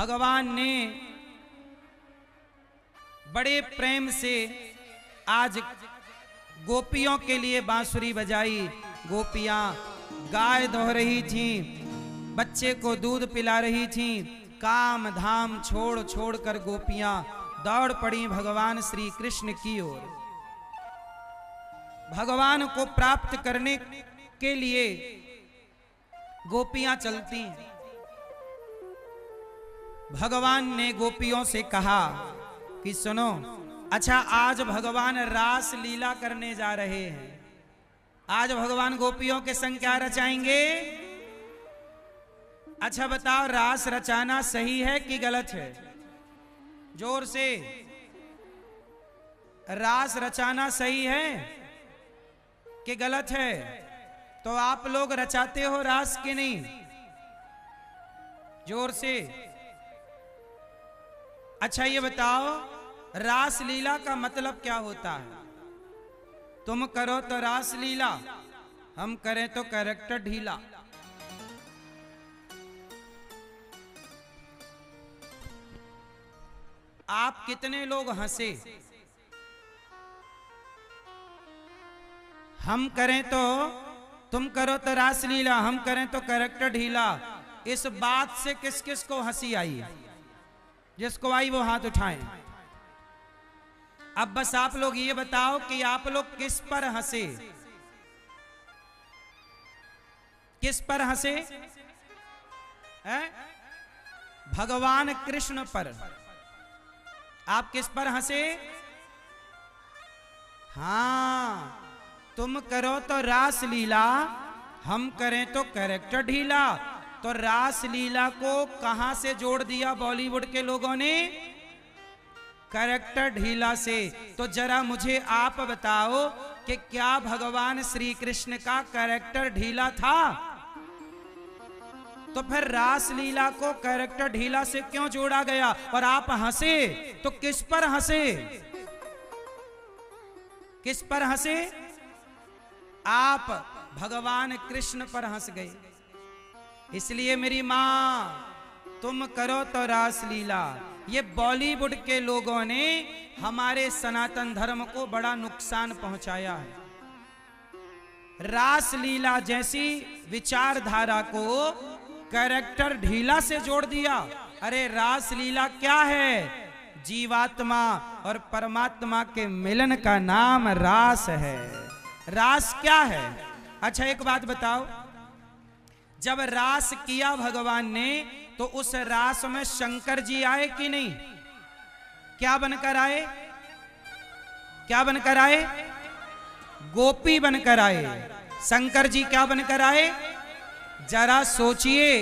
भगवान ने बड़े प्रेम से आज गोपियों के लिए बांसुरी बजाई। गोपियां गाय दोह रही थीं, बच्चे को दूध पिला रही थीं। काम धाम छोड़ छोड़ कर गोपियां दौड़ पड़ी भगवान श्री कृष्ण की ओर। भगवान को प्राप्त करने के लिए गोपियां चलती। भगवान ने गोपियों से कहा कि सुनो, अच्छा आज भगवान रास लीला करने जा रहे हैं। आज भगवान गोपियों के संग क्या रचाएंगे? अच्छा बताओ, रास रचाना सही है कि गलत है? जोर से, रास रचाना सही है कि गलत है? तो आप लोग रचाते हो रास कि नहीं? जोर से। अच्छा ये बताओ, रास लीला का मतलब क्या होता है? तुम करो तो रास लीला, हम करें तो कैरेक्टर ढीला। आप कितने लोग हंसे? हम करें तो, तुम करो तो रास लीला, हम करें तो कैरेक्टर ढीला। इस बात से किस किस को हंसी आई? जिसको आई वो हाथ उठाएं। अब बस आप लोग ये बताओ कि आप लोग किस पर हंसे? किस पर हंसे? भगवान कृष्ण पर। आप किस पर हंसे? हां, तुम करो तो रास लीला, हम करें तो कैरेक्टर ढीला। तो रास लीला को कहां से जोड़ दिया बॉलीवुड के लोगों ने? कैरेक्टर ढीला से। तो जरा मुझे आप बताओ कि क्या भगवान श्री कृष्ण का कैरेक्टर ढीला था? तो फिर रास लीला को कैरेक्टर ढीला से क्यों जोड़ा गया? और आप हंसे तो किस पर हंसे? किस पर हंसे? आप भगवान कृष्ण पर हंस गए। इसलिए मेरी मां, तुम करो तो रास लीला, ये बॉलीवुड के लोगों ने हमारे सनातन धर्म को बड़ा नुकसान पहुंचाया है। रास लीला जैसी विचारधारा को कैरेक्टर ढीला से जोड़ दिया। अरे रास लीला क्या है? जीवात्मा और परमात्मा के मिलन का नाम रास है। रास क्या है? अच्छा एक बात बताओ, जब रास किया भगवान ने तो उस रास में शंकर जी आए कि नहीं? क्या बनकर आए? क्या बनकर आए? गोपी बनकर आए। शंकर जी क्या बनकर आए? जरा सोचिए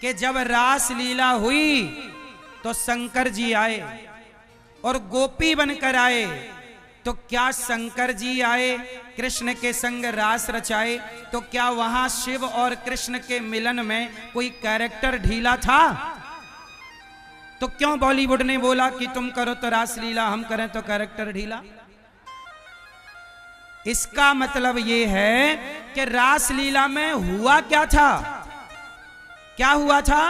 कि जब रास लीला हुई तो शंकर जी आए और गोपी बनकर आए। तो क्या शंकर जी आए कृष्ण के संग रास रचाए, तो क्या वहां शिव और कृष्ण के मिलन में कोई कैरेक्टर ढीला था? तो क्यों बॉलीवुड ने बोला कि तुम करो तो रास लीला, हम करें तो कैरेक्टर ढीला? इसका मतलब यह है कि रास लीला में हुआ क्या था? क्या हुआ था?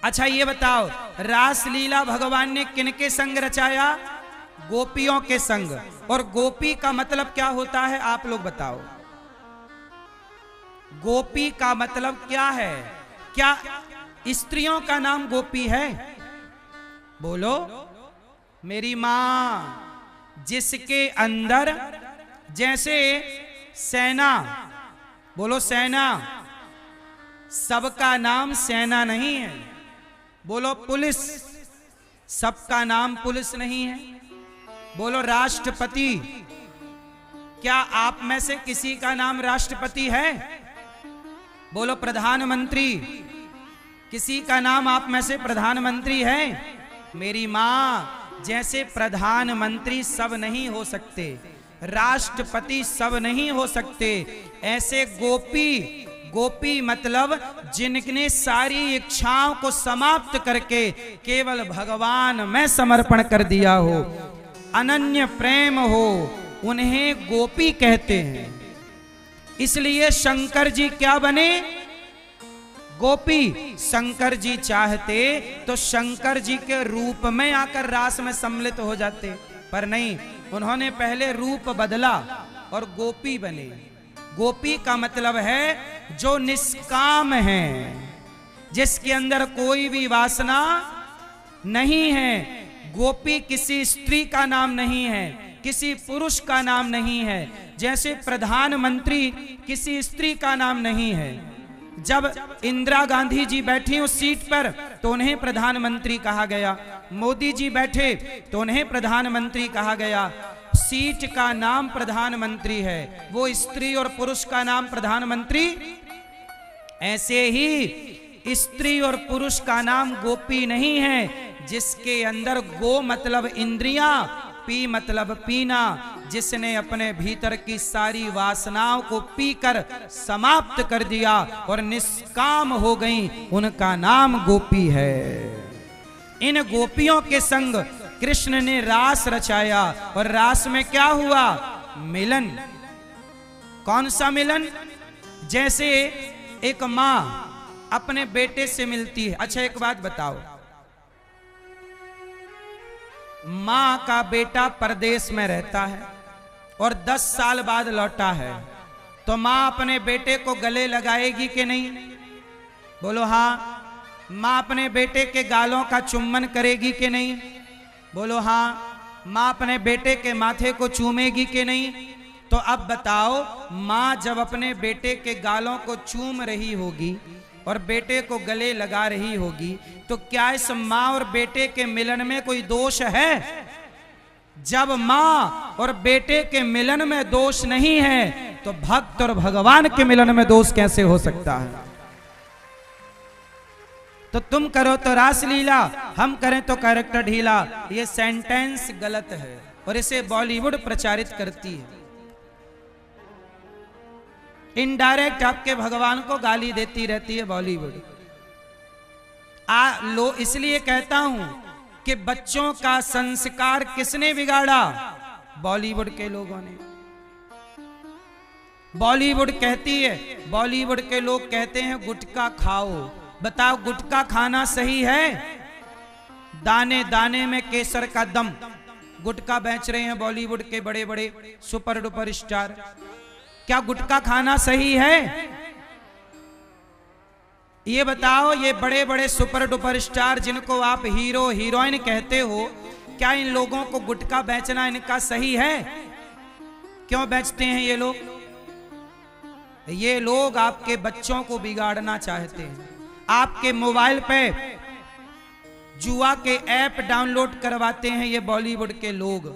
अच्छा ये बताओ, रास लीला भगवान ने किनके संग रचाया? गोपियों के संग। और गोपी का मतलब क्या होता है? आप लोग बताओ, गोपी का मतलब क्या है? क्या स्त्रियों का नाम गोपी है? बोलो मेरी मां, जिसके अंदर जैसे सेना, बोलो सेना, सबका नाम सेना नहीं है। बोलो पुलिस, सबका नाम पुलिस नहीं है। बोलो राष्ट्रपति, क्या आप में से किसी का नाम राष्ट्रपति है? बोलो प्रधानमंत्री, किसी का नाम आप में से प्रधानमंत्री है? मेरी मां, जैसे प्रधानमंत्री सब नहीं हो सकते, राष्ट्रपति सब नहीं हो सकते, ऐसे गोपी, गोपी मतलब जिनने सारी इच्छाओं को समाप्त करके केवल भगवान में समर्पण कर दिया हो, अनन्य प्रेम हो, उन्हें गोपी कहते हैं। इसलिए शंकर जी क्या बने? गोपी शंकर जी चाहते तो शंकर जी के रूप में आकर रास में सम्मिलित हो जाते, पर नहीं, उन्होंने पहले रूप बदला और गोपी बने। गोपी का मतलब है जो निष्काम है, जिसके अंदर कोई भी वासना नहीं है। गोपी किसी स्त्री का नाम नहीं है, किसी पुरुष का नाम नहीं है, जैसे प्रधानमंत्री किसी स्त्री का नाम नहीं है। जब इंदिरा गांधी जी बैठी उस सीट पर तो उन्हें प्रधानमंत्री कहा गया, मोदी जी बैठे तो उन्हें प्रधानमंत्री कहा गया। सीट का नाम प्रधानमंत्री है, वो स्त्री और पुरुष का नाम प्रधानमंत्री। ऐसे ही स्त्री और पुरुष का नाम गोपी नहीं है, जिसके अंदर गो मतलब इंद्रियां, पी मतलब पीना, जिसने अपने भीतर की सारी वासनाओं को पीकर समाप्त कर दिया और निष्काम हो गई, उनका नाम गोपी है। इन गोपियों के संग कृष्ण ने रास रचाया और रास में क्या हुआ? मिलन। कौन सा मिलन? जैसे एक मां अपने बेटे से मिलती है। अच्छा एक बात बताओ, मां का बेटा परदेश में रहता है और 10 साल बाद लौटा है, तो मां अपने बेटे को गले लगाएगी कि नहीं? बोलो हाँ। मां अपने बेटे के गालों का चुम्बन करेगी कि नहीं? बोलो हाँ। मां अपने बेटे के माथे को चूमेगी कि नहीं? तो अब बताओ, मां जब अपने बेटे के गालों को चूम रही होगी और बेटे को गले लगा रही होगी, तो क्या इस मां और बेटे के मिलन में कोई दोष है? जब मां और बेटे के मिलन में दोष नहीं है, तो भक्त और भगवान के मिलन में दोष कैसे हो सकता है? तो तुम करो तो रासलीला, हम करें तो कैरेक्टर ढीला। ये सेंटेंस गलत है और इसे बॉलीवुड प्रचारित करती है। इनडायरेक्ट आपके भगवान को गाली देती रहती है बॉलीवुड। इसलिए कहता हूं कि बच्चों का संस्कार किसने बिगाड़ा? बॉलीवुड के लोगों ने। बॉलीवुड कहती है, बॉलीवुड के लोग कहते हैं गुटखा खाओ। बताओ गुटखा खाना सही है? दाने दाने में केसर का दम। गुटखा बेच रहे हैं बॉलीवुड के बड़े बड़े सुपर डुपर स्टार। क्या गुटखा खाना सही है? ये बताओ, ये बड़े बड़े सुपर डुपर स्टार जिनको आप हीरो हीरोइन कहते हो, क्या इन लोगों को गुटखा बेचना इनका सही है? क्यों बेचते हैं ये लोग? ये लोग आपके बच्चों को बिगाड़ना चाहते हैं। आपके मोबाइल पे जुआ के ऐप डाउनलोड करवाते हैं ये बॉलीवुड के लोग।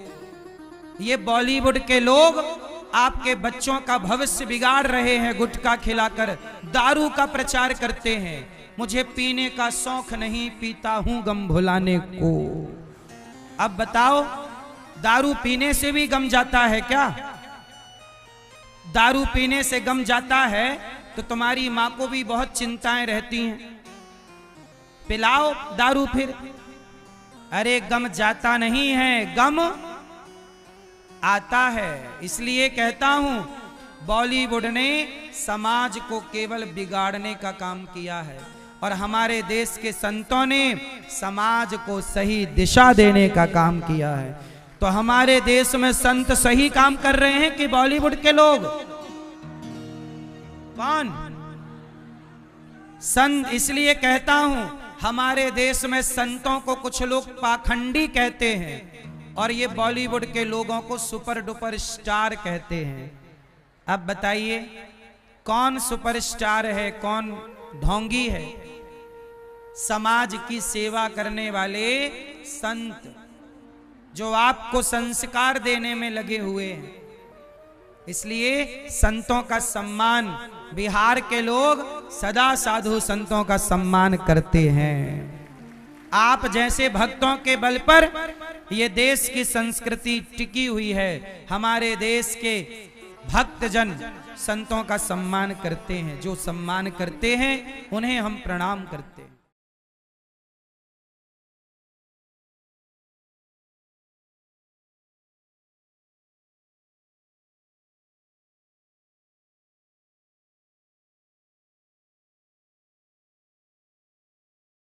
ये बॉलीवुड के लोग आपके बच्चों का भविष्य बिगाड़ रहे हैं। गुटखा खिलाकर दारू का प्रचार करते हैं। मुझे पीने का शौक नहीं, पीता हूं गम भुलाने को। अब बताओ, दारू पीने से भी गम जाता है क्या? दारू पीने से गम जाता है तो तुम्हारी मां को भी बहुत चिंताएं रहती हैं। पिलाओ दारू फिर। अरे गम जाता नहीं है, गम आता है। इसलिए कहता हूं, बॉलीवुड ने समाज को केवल बिगाड़ने का काम किया है और हमारे देश के संतों ने समाज को सही दिशा देने का काम किया है। तो हमारे देश में संत सही काम कर रहे हैं कि बॉलीवुड के लोग? कौन संत? इसलिए कहता हूं, हमारे देश में संतों को कुछ लोग पाखंडी कहते हैं और ये बॉलीवुड के लोगों को सुपर डुपर स्टार कहते हैं। अब बताइए, कौन सुपरस्टार है, कौन ढोंगी है? समाज की सेवा करने वाले संत, जो आपको संस्कार देने में लगे हुए हैं। इसलिए संतों का सम्मान, बिहार के लोग सदा साधु संतों का सम्मान करते हैं। आप जैसे भक्तों के बल पर ये देश की संस्कृति टिकी हुई है। हमारे देश के भक्तजन संतों का सम्मान करते हैं। जो सम्मान करते हैं उन्हें हम प्रणाम करते हैं।